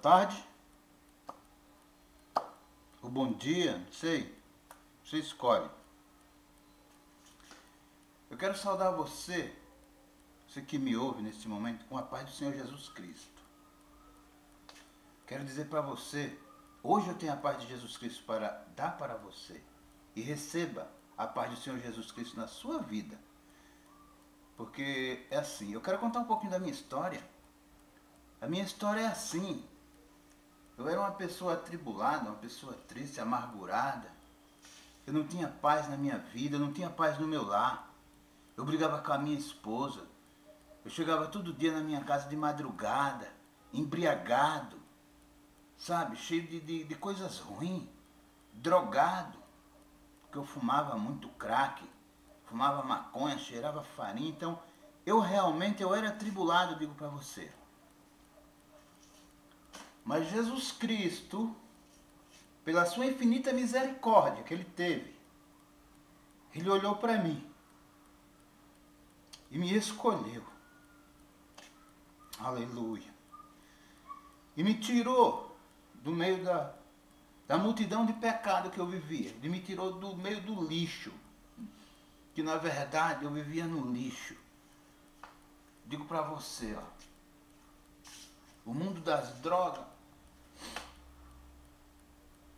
tarde, ou bom dia, não sei, você escolhe. Eu quero saudar você que me ouve neste momento, com a paz do Senhor Jesus Cristo. Quero dizer para você, hoje eu tenho a paz de Jesus Cristo para dar para você. E receba a paz do Senhor Jesus Cristo na sua vida. Porque é assim, eu quero contar um pouquinho da minha história. A minha história é assim. Eu era uma pessoa atribulada, uma pessoa triste, amargurada. Eu não tinha paz na minha vida, eu não tinha paz no meu lar. Eu brigava com a minha esposa. Eu chegava todo dia na minha casa de madrugada, embriagado, sabe? Cheio de coisas ruins, drogado. Porque eu fumava muito crack, fumava maconha, cheirava farinha. Então, eu era atribulado, eu digo para você. Mas Jesus Cristo, pela sua infinita misericórdia que Ele teve, Ele olhou para mim e me escolheu. Aleluia. E me tirou do meio da multidão de pecado que eu vivia. Ele me tirou do meio do lixo. Que na verdade eu vivia no lixo. Digo para você, ó. O mundo das drogas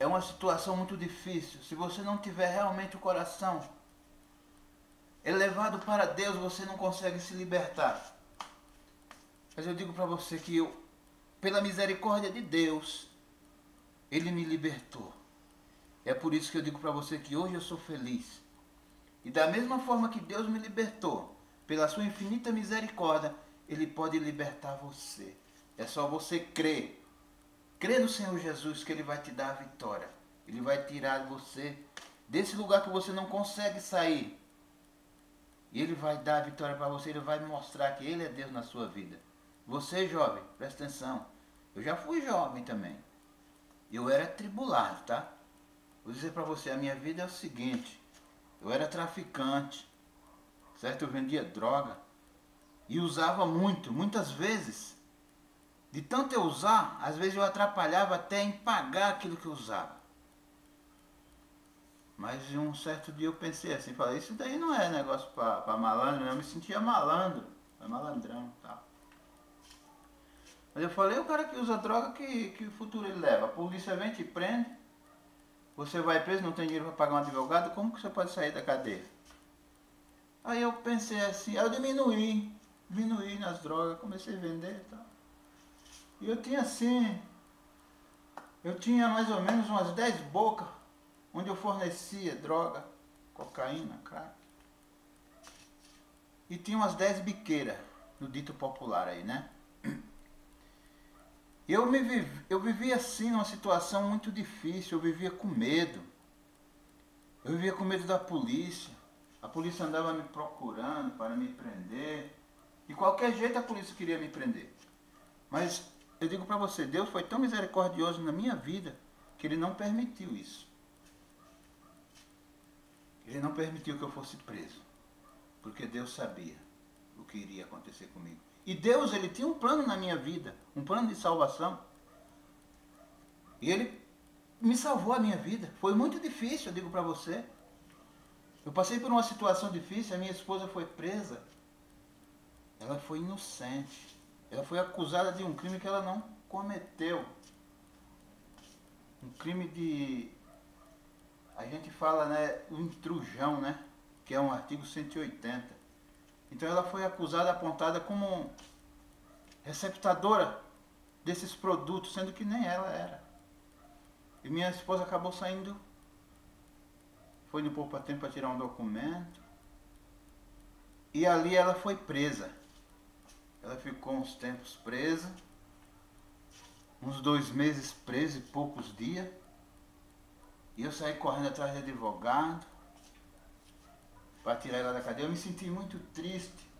é uma situação muito difícil. Se você não tiver realmente o coração elevado para Deus, você não consegue se libertar. Mas eu digo para você que eu, pela misericórdia de Deus, Ele me libertou. É por isso que eu digo para você que hoje eu sou feliz. E da mesma forma que Deus me libertou, pela sua infinita misericórdia, Ele pode libertar você. É só você crer. Crê no Senhor Jesus que Ele vai te dar a vitória. Ele vai tirar você desse lugar que você não consegue sair. E Ele vai dar a vitória para você. Ele vai mostrar que Ele é Deus na sua vida. Você, jovem, presta atenção. Eu já fui jovem também. Eu era atribulado, tá? Vou dizer para você, a minha vida é o seguinte. Eu era traficante, certo? Eu vendia droga. E usava muito, muitas vezes. De tanto eu usar, às vezes eu atrapalhava até em pagar aquilo que eu usava. Mas um certo dia eu pensei assim, falei, isso daí não é negócio para malandro, eu me sentia malandro, malandrão e tal. Mas eu falei, o cara que usa droga, que futuro ele leva? A polícia vem, te prende, você vai preso, não tem dinheiro para pagar um advogado, como que você pode sair da cadeia? Aí eu pensei assim, aí eu diminuí nas drogas, comecei a vender e tal. E eu tinha mais ou menos umas 10 bocas, onde eu fornecia droga, cocaína, crack. E tinha umas 10 biqueiras, no dito popular aí, né? Eu vivia assim numa situação muito difícil, eu vivia com medo. Eu vivia com medo da polícia. A polícia andava me procurando para me prender. De qualquer jeito a polícia queria me prender. Mas eu digo para você, Deus foi tão misericordioso na minha vida que Ele não permitiu isso. Ele não permitiu que eu fosse preso. Porque Deus sabia o que iria acontecer comigo. E Deus, Ele tinha um plano na minha vida, um plano de salvação. E Ele me salvou a minha vida. Foi muito difícil, eu digo para você. Eu passei por uma situação difícil, a minha esposa foi presa. Ela foi inocente. Ela foi acusada de um crime que ela não cometeu. Um crime de... A gente fala, né, o intrusão, né? Que é um artigo 180. Então ela foi acusada, apontada como receptadora desses produtos, sendo que nem ela era. E minha esposa acabou saindo, foi no pouco tempo para tirar um documento. E ali ela foi presa. Ela ficou uns tempos presa, uns 2 meses presa e poucos dias. E eu saí correndo atrás de advogado para tirar ela da cadeia. Eu me senti muito triste.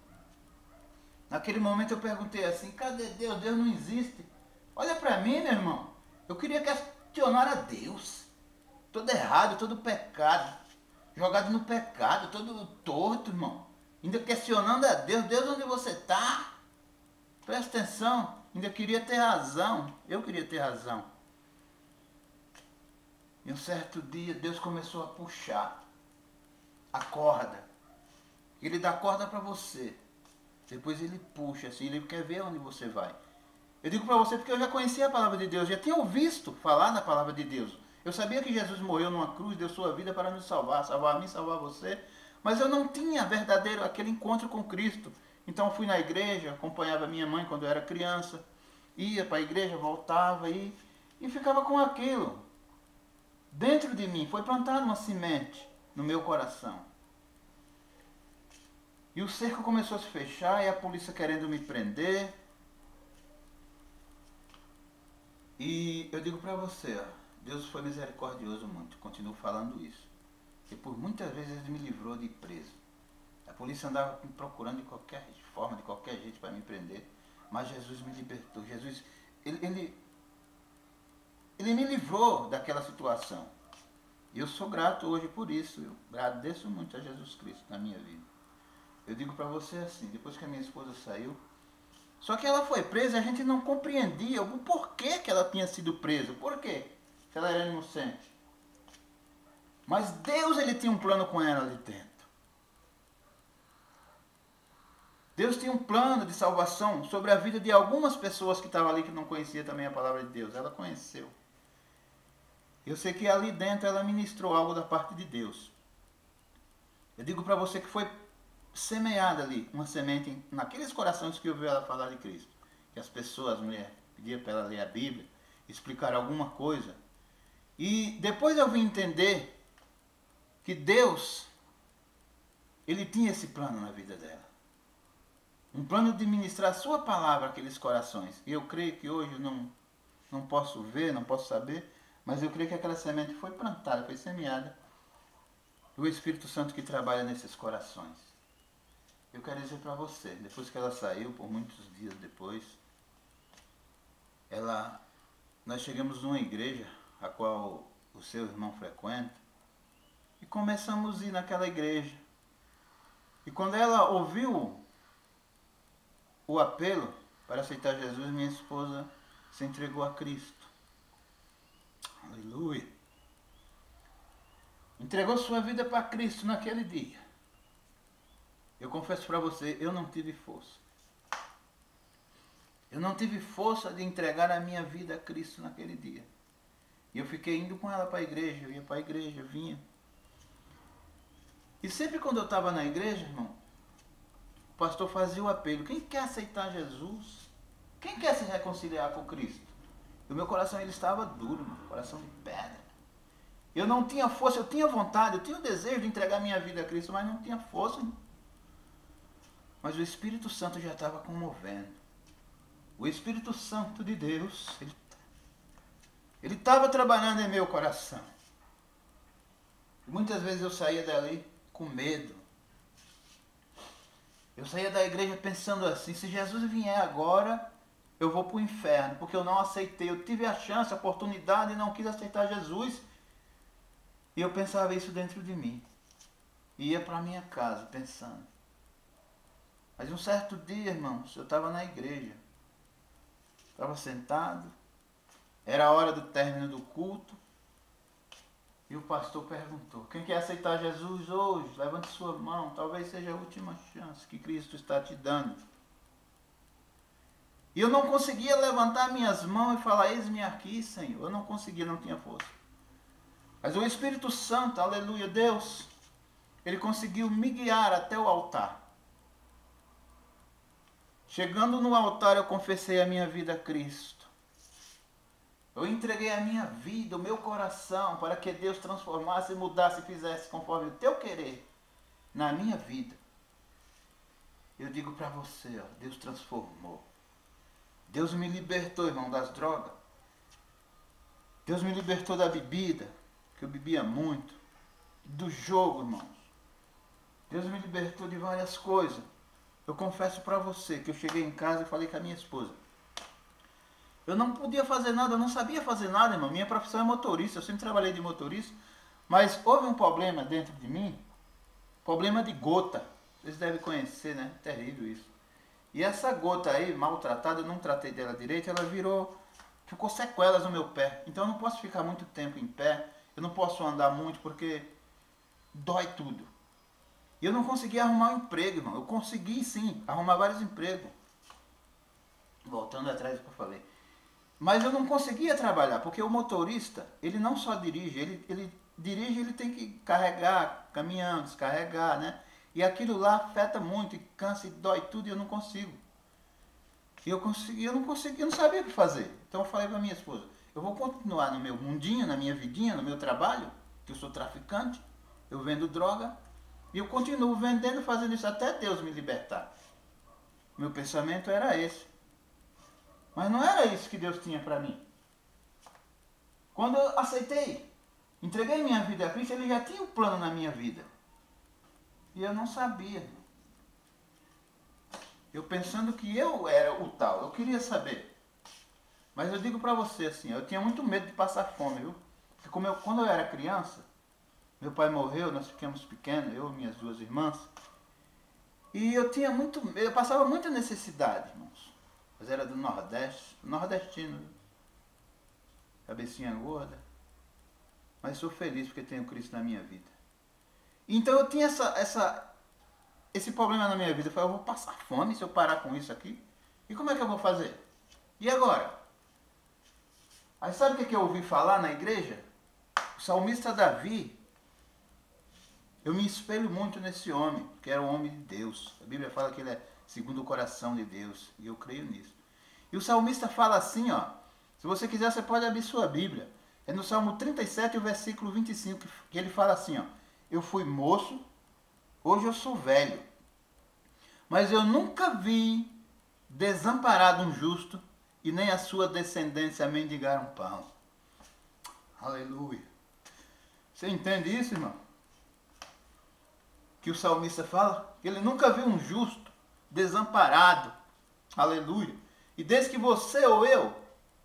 Naquele momento eu perguntei assim, cadê Deus? Deus não existe. Olha para mim, meu irmão. Eu queria questionar a Deus. Todo errado, todo pecado. Jogado no pecado, todo torto, irmão. Ainda questionando a Deus. Deus, onde você está? Presta atenção. Ainda queria ter razão. Eu queria ter razão. E um certo dia Deus começou a puxar a corda. Ele dá corda para você. Depois ele puxa assim, ele quer ver onde você vai. Eu digo para você porque eu já conhecia a palavra de Deus, já tinha ouvido falar na palavra de Deus. Eu sabia que Jesus morreu numa cruz, deu sua vida para nos salvar, salvar a mim, salvar você. Mas eu não tinha verdadeiro aquele encontro com Cristo. Então eu fui na igreja, acompanhava minha mãe quando eu era criança, ia para a igreja, voltava e ficava com aquilo. Dentro de mim foi plantada uma semente no meu coração. E o cerco começou a se fechar e a polícia querendo me prender. E eu digo para você, ó, Deus foi misericordioso muito, continuo falando isso. E por muitas vezes ele me livrou de ir preso. A polícia andava me procurando de qualquer forma, de qualquer jeito para me prender. Mas Jesus me libertou. Jesus, ele me livrou daquela situação. E eu sou grato hoje por isso. Eu agradeço muito a Jesus Cristo na minha vida. Eu digo para você assim, depois que a minha esposa saiu, só que ela foi presa e a gente não compreendia o porquê que ela tinha sido presa. Por quê? Se ela era inocente. Mas Deus, ele tinha um plano com ela ali dentro. Deus tinha um plano de salvação sobre a vida de algumas pessoas que estavam ali que não conheciam também a palavra de Deus. Ela conheceu. Eu sei que ali dentro ela ministrou algo da parte de Deus. Eu digo para você que foi semeada ali uma semente naqueles corações que ouviu ela falar de Cristo. Que as pessoas, as mulheres, pediam para ela ler a Bíblia, explicar alguma coisa. E depois eu vim entender que Deus, ele tinha esse plano na vida dela. Um plano de ministrar a sua palavra àqueles corações. E eu creio que hoje eu não posso ver, não posso saber, mas eu creio que aquela semente foi plantada, foi semeada. O Espírito Santo que trabalha nesses corações. Eu quero dizer para você, depois que ela saiu, por muitos dias depois, nós chegamos numa igreja a qual o seu irmão frequenta e começamos a ir naquela igreja. E quando ela ouviu o apelo para aceitar Jesus, minha esposa se entregou a Cristo. Aleluia! Entregou sua vida para Cristo naquele dia. Eu confesso para você, eu não tive força. Eu não tive força de entregar a minha vida a Cristo naquele dia. E eu fiquei indo com ela para a igreja, eu ia para a igreja, eu vinha. E sempre quando eu estava na igreja, irmão, o pastor fazia o apelo. Quem quer aceitar Jesus? Quem quer se reconciliar com Cristo? E o meu coração ele estava duro, irmão, coração de pedra. Eu não tinha força, eu tinha vontade, eu tinha o desejo de entregar minha vida a Cristo, mas não tinha força, irmão. Mas o Espírito Santo já estava comovendo. O Espírito Santo de Deus, ele estava trabalhando em meu coração. E muitas vezes eu saía dali com medo. Eu saía da igreja pensando assim, se Jesus vier agora, eu vou para o inferno, porque eu não aceitei. Eu tive a chance, a oportunidade e não quis aceitar Jesus. E eu pensava isso dentro de mim. E ia para a minha casa pensando. Mas um certo dia, irmãos, eu estava na igreja. Estava sentado. Era a hora do término do culto. E o pastor perguntou, quem quer aceitar Jesus hoje? Levante sua mão, talvez seja a última chance que Cristo está te dando. E eu não conseguia levantar minhas mãos e falar, eis-me aqui, Senhor. Eu não conseguia, não tinha força. Mas o Espírito Santo, aleluia, Deus, ele conseguiu me guiar até o altar. Chegando no altar, eu confessei a minha vida a Cristo. Eu entreguei a minha vida, o meu coração, para que Deus transformasse, mudasse e fizesse conforme o teu querer na minha vida. Eu digo para você, ó, Deus transformou. Deus me libertou, irmão, das drogas. Deus me libertou da bebida, que eu bebia muito. Do jogo, irmãos. Deus me libertou de várias coisas. Eu confesso para você que eu cheguei em casa e falei com a minha esposa. Eu não podia fazer nada, eu não sabia fazer nada, irmão. Minha profissão é motorista, eu sempre trabalhei de motorista. Mas houve um problema dentro de mim, problema de gota. Vocês devem conhecer, né? Terrível isso. E essa gota aí, maltratada, eu não tratei dela direito, ela ficou sequelas no meu pé. Então eu não posso ficar muito tempo em pé, eu não posso andar muito porque dói tudo. E eu não consegui arrumar um emprego, irmão. Eu consegui sim arrumar vários empregos. Voltando atrás do que eu falei. Mas eu não conseguia trabalhar, porque o motorista, ele não só dirige, ele dirige, ele tem que carregar caminhão, descarregar, né? E aquilo lá afeta muito, e cansa e dói tudo, e eu não consigo. E eu não sabia o que fazer. Então eu falei para minha esposa, eu vou continuar no meu mundinho, na minha vidinha, no meu trabalho, que eu sou traficante, eu vendo droga, e eu continuo vendendo, fazendo isso até Deus me libertar. Meu pensamento era esse. Mas não era isso que Deus tinha para mim. Quando eu aceitei, entreguei minha vida a Cristo, Ele já tinha um plano na minha vida. E eu não sabia. Eu pensando que eu era o tal, eu queria saber. Mas eu digo para você assim, eu tinha muito medo de passar fome, viu? Porque quando eu era criança, meu pai morreu, nós ficamos pequenos, eu e minhas duas irmãs. E eu tinha muito medo, eu passava muita necessidade, irmãos. Mas era do Nordeste, nordestino, cabecinha gorda. Mas sou feliz porque tenho Cristo na minha vida. Então eu tinha esse problema na minha vida. Eu falei, eu vou passar fome se eu parar com isso aqui. E como é que eu vou fazer? E agora? Aí sabe o que eu ouvi falar na igreja? O salmista Davi. Eu me espelho muito nesse homem, que era um homem de Deus. A Bíblia fala que ele é segundo o coração de Deus, e eu creio nisso. E o salmista fala assim, ó, se você quiser você pode abrir sua Bíblia. É no Salmo 37, o versículo 25, que ele fala assim, ó, eu fui moço, hoje eu sou velho, mas eu nunca vi desamparado um justo, e nem a sua descendência mendigar um pão. Aleluia. Você entende isso, irmão? Que o salmista fala? Ele nunca viu um justo desamparado. Aleluia. E desde que você ou eu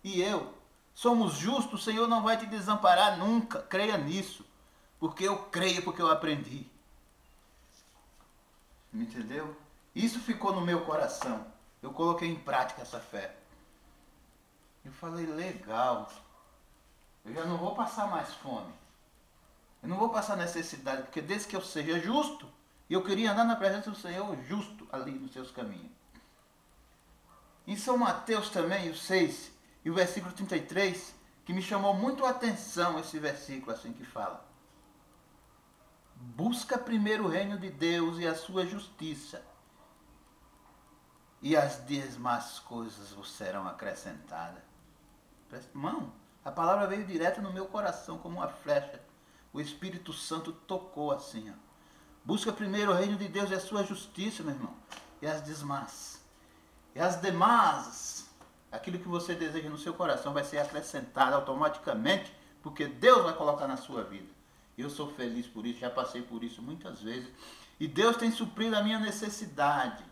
e eu somos justos, o Senhor não vai te desamparar nunca. Creia nisso. Porque eu creio, porque eu aprendi. Me entendeu? Isso ficou no meu coração. Eu coloquei em prática essa fé. Eu falei, legal. Eu já não vou passar mais fome. Eu não vou passar necessidade, porque desde que eu seja justo, eu queria andar na presença do Senhor justo ali nos seus caminhos. Em São Mateus também, o 6 e o versículo 33, que me chamou muito a atenção esse versículo assim que fala. Busca primeiro o reino de Deus e a sua justiça, e as demais coisas vos serão acrescentadas. Irmão, a palavra veio direto no meu coração como uma flecha. O Espírito Santo tocou assim, ó. Busca primeiro o reino de Deus e a sua justiça, meu irmão. E as demais. E as demais, aquilo que você deseja no seu coração vai ser acrescentado automaticamente, porque Deus vai colocar na sua vida. Eu sou feliz por isso, já passei por isso muitas vezes. E Deus tem suprido a minha necessidade.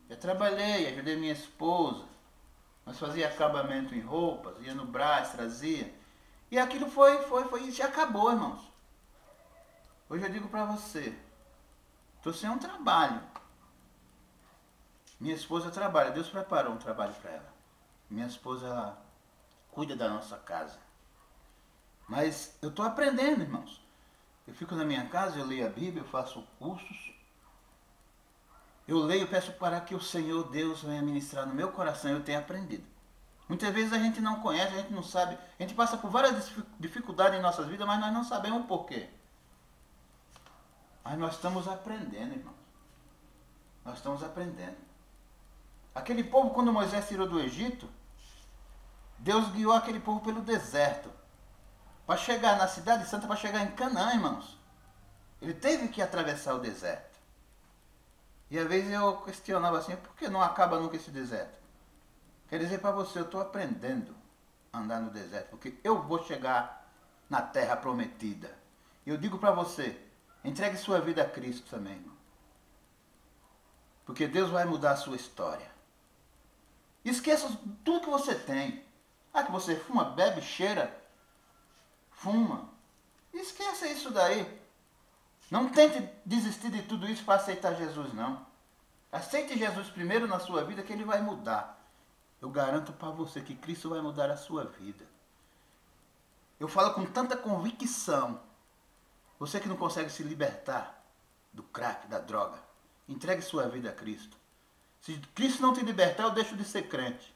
Eu trabalhei, ajudei minha esposa. Nós fazia acabamento em roupas, ia no Brás, trazia. E aquilo foi, isso já acabou, irmãos. Hoje eu digo para você, estou sem um trabalho. Minha esposa trabalha, Deus preparou um trabalho para ela. Minha esposa, ela cuida da nossa casa. Mas eu estou aprendendo, irmãos. Eu fico na minha casa, eu leio a Bíblia, eu faço cursos. Eu leio, peço para que o Senhor Deus venha ministrar no meu coração, eu tenho aprendido. Muitas vezes a gente não conhece, a gente não sabe, a gente passa por várias dificuldades em nossas vidas, mas nós não sabemos o porquê. Mas nós estamos aprendendo, irmãos. Nós estamos aprendendo. Aquele povo, quando Moisés tirou do Egito, Deus guiou aquele povo pelo deserto. Para chegar na cidade santa, para chegar em Canaã, irmãos. Ele teve que atravessar o deserto. E às vezes eu questionava assim, por que não acaba nunca esse deserto? Quer dizer para você, eu estou aprendendo a andar no deserto, porque eu vou chegar na terra prometida. E eu digo para você, entregue sua vida a Cristo também, irmão. Porque Deus vai mudar a sua história. Esqueça tudo que você tem. Ah, que você fuma, bebe, cheira, fuma. Esqueça isso daí. Não tente desistir de tudo isso para aceitar Jesus, não. Aceite Jesus primeiro na sua vida que ele vai mudar. Eu garanto para você que Cristo vai mudar a sua vida. Eu falo com tanta convicção. Você que não consegue se libertar do crack, da droga, entregue sua vida a Cristo. Se Cristo não te libertar, eu deixo de ser crente.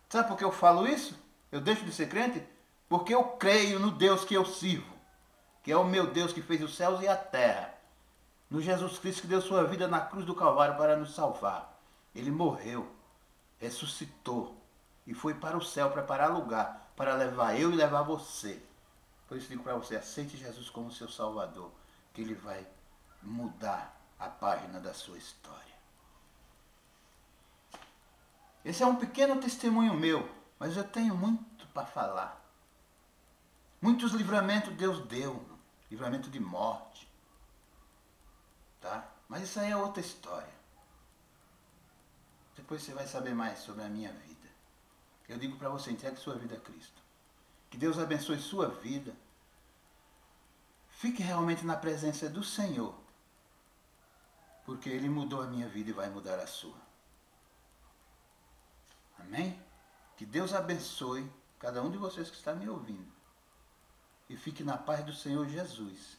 Sabe por que eu falo isso? Eu deixo de ser crente? Porque eu creio no Deus que eu sirvo, que é o meu Deus que fez os céus e a terra. No Jesus Cristo que deu sua vida na cruz do Calvário para nos salvar. Ele morreu, ressuscitou e foi para o céu preparar lugar para levar eu e levar você. Por isso digo para você, aceite Jesus como seu Salvador, que ele vai mudar a página da sua história. Esse é um pequeno testemunho meu, mas eu tenho muito para falar. Muitos livramentos Deus deu, livramento de morte. Tá? Mas isso aí é outra história. Depois você vai saber mais sobre a minha vida. Eu digo para você, entregue sua vida a Cristo. Que Deus abençoe sua vida. Fique realmente na presença do Senhor. Porque Ele mudou a minha vida e vai mudar a sua. Amém? Que Deus abençoe cada um de vocês que está me ouvindo. E fique na paz do Senhor Jesus.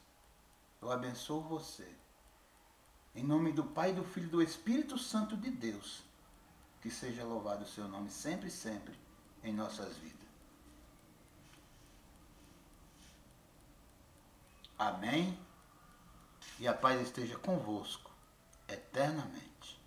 Eu abençoo você. Em nome do Pai, do Filho e do Espírito Santo de Deus. Que seja louvado o seu nome sempre e sempre em nossas vidas. Amém? E a paz esteja convosco eternamente.